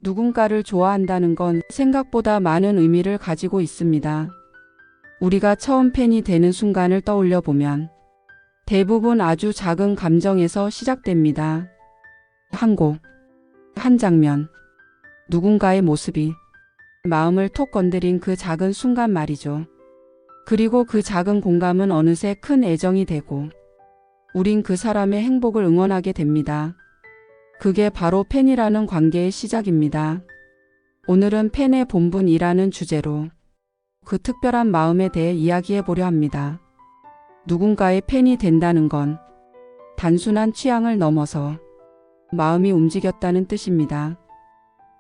누군가를 좋아한다는 건 생각보다 많은 의미를 가지고 있습니다. 우리가 처음 팬이 되는 순간을 떠올려 보면 대부분 아주 작은 감정에서 시작됩니다. 한 곡, 한 장면, 누군가의 모습이 마음을 톡 건드린 그 작은 순간 말이죠. 그리고 그 작은 공감은 어느새 큰 애정이 되고 우린 그 사람의 행복을 응원하게 됩니다. 그게 바로 팬이라는 관계의 시작입니다. 오늘은 팬의 본분이라는 주제로 그 특별한 마음에 대해 이야기해 보려 합니다. 누군가의 팬이 된다는 건 단순한 취향을 넘어서 마음이 움직였다는 뜻입니다.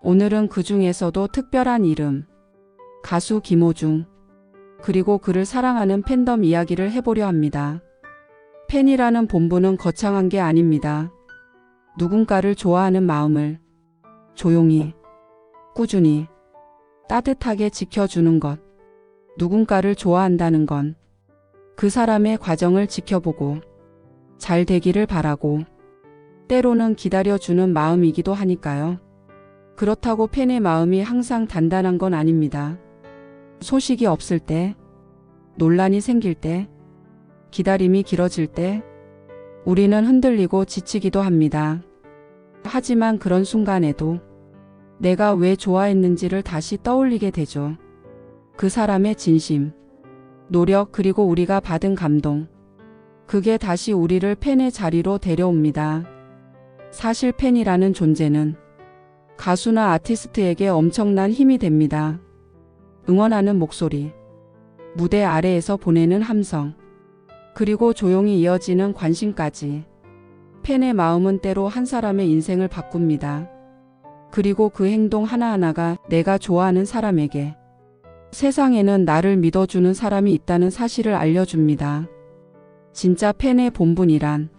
오늘은 그 중에서도 특별한 이름, 가수 김호중, 그리고 그를 사랑하는 팬덤 이야기를 해보려 합니다. 팬이라는 본분은 거창한 게 아닙니다. 누군가를 좋아하는 마음을 조용히, 꾸준히, 따뜻하게 지켜주는 것. 누군가를 좋아한다는 건 그 사람의 과정을 지켜보고 잘 되기를 바라고 때로는 기다려주는 마음이기도 하니까요. 그렇다고 팬의 마음이 항상 단단한 건 아닙니다. 소식이 없을 때, 논란이 생길 때, 기다림이 길어질 때 우리는 흔들리고 지치기도 합니다. 하지만 그런 순간에도 내가 왜 좋아했는지를 다시 떠올리게 되죠. 그 사람의 진심, 노력 그리고 우리가 받은 감동. 그게 다시 우리를 팬의 자리로 데려옵니다. 사실 팬이라는 존재는 가수나 아티스트에게 엄청난 힘이 됩니다. 응원하는 목소리, 무대 아래에서 보내는 함성, 그리고 조용히 이어지는 관심까지. 팬의 마음은 때로 한 사람의 인생을 바꿉니다. 그리고 그 행동 하나하나가 내가 좋아하는 사람에게 세상에는 나를 믿어주는 사람이 있다는 사실을 알려줍니다. 진짜 팬의 본분이란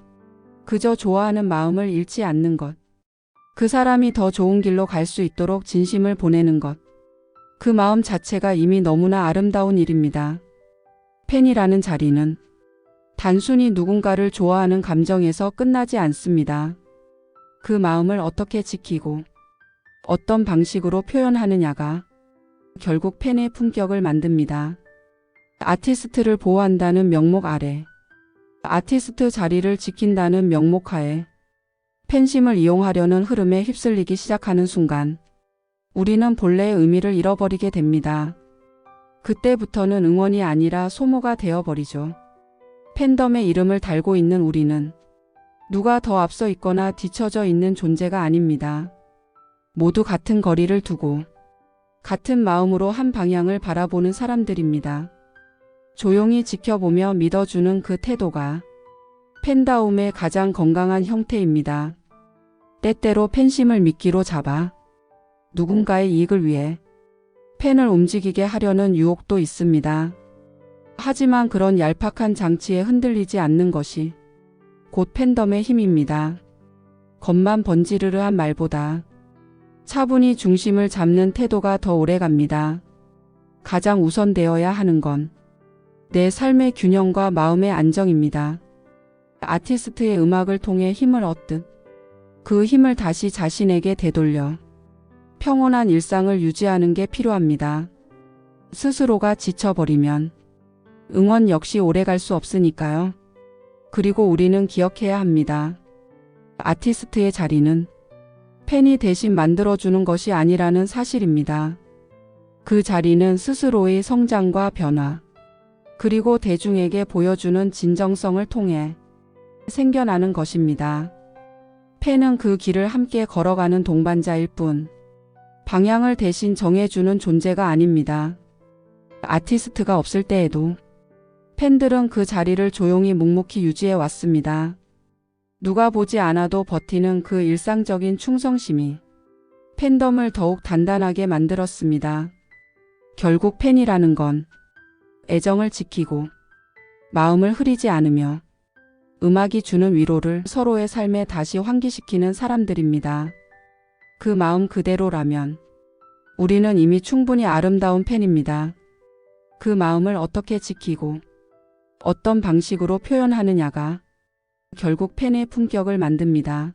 그저 좋아하는 마음을 잃지 않는 것. 그 사람이 더 좋은 길로 갈 수 있도록 진심을 보내는 것. 그 마음 자체가 이미 너무나 아름다운 일입니다. 팬이라는 자리는 단순히 누군가를 좋아하는 감정에서 끝나지 않습니다. 그 마음을 어떻게 지키고 어떤 방식으로 표현하느냐가 결국 팬의 품격을 만듭니다. 아티스트를 보호한다는 명목 아래, 아티스트 자리를 지킨다는 명목 하에 팬심을 이용하려는 흐름에 휩쓸리기 시작하는 순간 우리는 본래의 의미를 잃어버리게 됩니다. 그때부터는 응원이 아니라 소모가 되어버리죠. 팬덤의 이름을 달고 있는 우리는 누가 더 앞서 있거나 뒤처져 있는 존재가 아닙니다. 모두 같은 거리를 두고 같은 마음으로 한 방향을 바라보는 사람들입니다. 조용히 지켜보며 믿어주는 그 태도가 팬다움의 가장 건강한 형태입니다. 때때로 팬심을 미끼로 잡아 누군가의 이익을 위해 팬을 움직이게 하려는 유혹도 있습니다. 하지만 그런 얄팍한 장치에 흔들리지 않는 것이 곧 팬덤의 힘입니다. 겉만 번지르르한 말보다 차분히 중심을 잡는 태도가 더 오래갑니다. 가장 우선되어야 하는 건 내 삶의 균형과 마음의 안정입니다. 아티스트의 음악을 통해 힘을 얻듯 그 힘을 다시 자신에게 되돌려 평온한 일상을 유지하는 게 필요합니다. 스스로가 지쳐버리면 응원 역시 오래갈 수 없으니까요. 그리고 우리는 기억해야 합니다. 아티스트의 자리는 팬이 대신 만들어주는 것이 아니라는 사실입니다. 그 자리는 스스로의 성장과 변화, 그리고 대중에게 보여주는 진정성을 통해 생겨나는 것입니다. 팬은 그 길을 함께 걸어가는 동반자일 뿐, 방향을 대신 정해주는 존재가 아닙니다. 아티스트가 없을 때에도 팬들은 그 자리를 조용히 묵묵히 유지해 왔습니다. 누가 보지 않아도 버티는 그 일상적인 충성심이 팬덤을 더욱 단단하게 만들었습니다. 결국 팬이라는 건 애정을 지키고 마음을 흐리지 않으며 음악이 주는 위로를 서로의 삶에 다시 환기시키는 사람들입니다. 그 마음 그대로라면 우리는 이미 충분히 아름다운 팬입니다. 그 마음을 어떻게 지키고 어떤 방식으로 표현하느냐가 결국 팬의 품격을 만듭니다.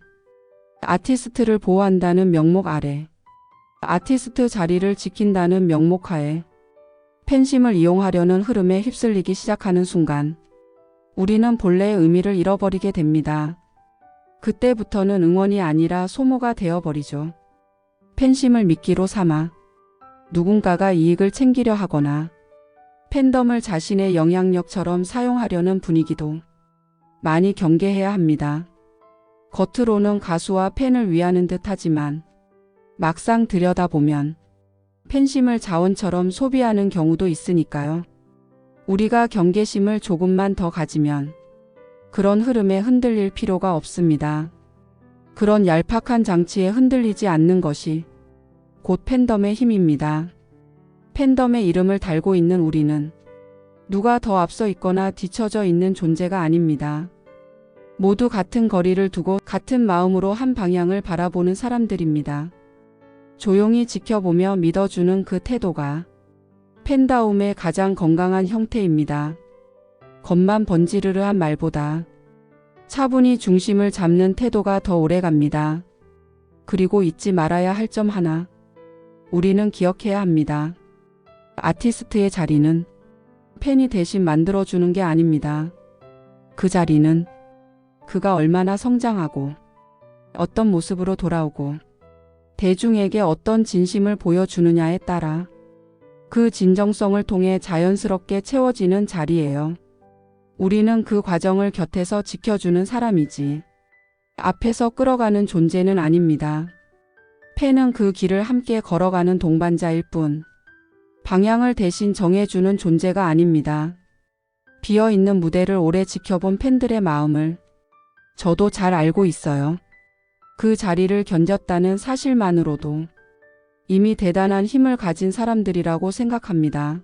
아티스트를 보호한다는 명목 아래 아티스트 자리를 지킨다는 명목하에 팬심을 이용하려는 흐름에 휩쓸리기 시작하는 순간 우리는 본래의 의미를 잃어버리게 됩니다. 그때부터는 응원이 아니라 소모가 되어버리죠. 팬심을 미끼로 삼아 누군가가 이익을 챙기려 하거나 팬덤을 자신의 영향력처럼 사용하려는 분위기도 많이 경계해야 합니다. 겉으로는 가수와 팬을 위하는 듯 하지만 막상 들여다보면 팬심을 자원처럼 소비하는 경우도 있으니까요. 우리가 경계심을 조금만 더 가지면 그런 흐름에 흔들릴 필요가 없습니다. 그런 얄팍한 장치에 흔들리지 않는 것이 곧 팬덤의 힘입니다. 팬덤의 이름을 달고 있는 우리는 누가 더 앞서 있거나 뒤처져 있는 존재가 아닙니다. 모두 같은 거리를 두고 같은 마음으로 한 방향을 바라보는 사람들입니다. 조용히 지켜보며 믿어주는 그 태도가 팬다움의 가장 건강한 형태입니다. 겉만 번지르르한 말보다 차분히 중심을 잡는 태도가 더 오래갑니다. 그리고 잊지 말아야 할 점 하나. 우리는 기억해야 합니다. 아티스트의 자리는 팬이 대신 만들어주는 게 아닙니다. 그 자리는 그가 얼마나 성장하고 어떤 모습으로 돌아오고 대중에게 어떤 진심을 보여주느냐에 따라 그 진정성을 통해 자연스럽게 채워지는 자리예요. 우리는 그 과정을 곁에서 지켜주는 사람이지 앞에서 끌어가는 존재는 아닙니다. 팬은 그 길을 함께 걸어가는 동반자일 뿐 방향을 대신 정해주는 존재가 아닙니다. 비어있는 무대를 오래 지켜본 팬들의 마음을 저도 잘 알고 있어요. 그 자리를 견뎠다는 사실만으로도 이미 대단한 힘을 가진 사람들이라고 생각합니다.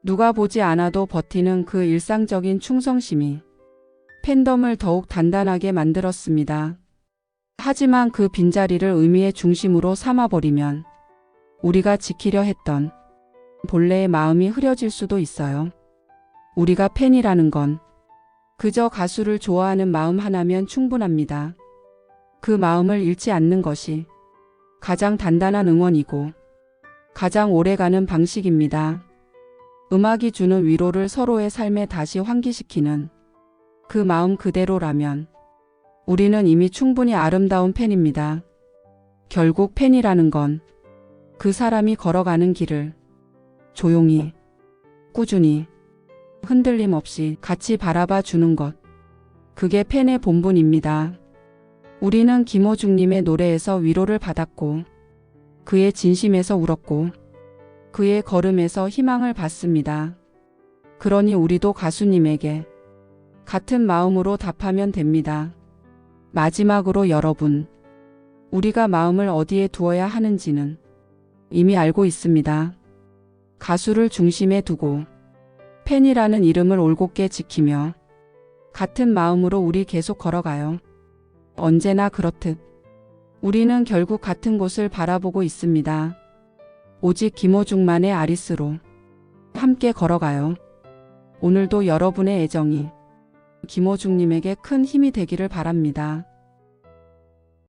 누가 보지 않아도 버티는 그 일상적인 충성심이 팬덤을 더욱 단단하게 만들었습니다. 하지만 그 빈자리를 의미의 중심으로 삼아버리면 우리가 지키려 했던 본래의 마음이 흐려질 수도 있어요. 우리가 팬이라는 건 그저 가수를 좋아하는 마음 하나면 충분합니다. 그 마음을 잃지 않는 것이 가장 단단한 응원이고 가장 오래가는 방식입니다. 음악이 주는 위로를 서로의 삶에 다시 환기시키는 그 마음 그대로라면 우리는 이미 충분히 아름다운 팬입니다. 결국 팬이라는 건 그 사람이 걸어가는 길을 조용히, 꾸준히, 흔들림 없이 같이 바라봐 주는 것. 그게 팬의 본분입니다. 우리는 김호중님의 노래에서 위로를 받았고, 그의 진심에서 울었고, 그의 걸음에서 희망을 받습니다. 그러니 우리도 가수님에게 같은 마음으로 답하면 됩니다. 마지막으로 여러분, 우리가 마음을 어디에 두어야 하는지는 이미 알고 있습니다. 가수를 중심에 두고 팬이라는 이름을 올곧게 지키며 같은 마음으로 우리 계속 걸어가요. 언제나 그렇듯 우리는 결국 같은 곳을 바라보고 있습니다. 오직 김호중만의 아리스로 함께 걸어가요. 오늘도 여러분의 애정이 김호중님에게 큰 힘이 되기를 바랍니다.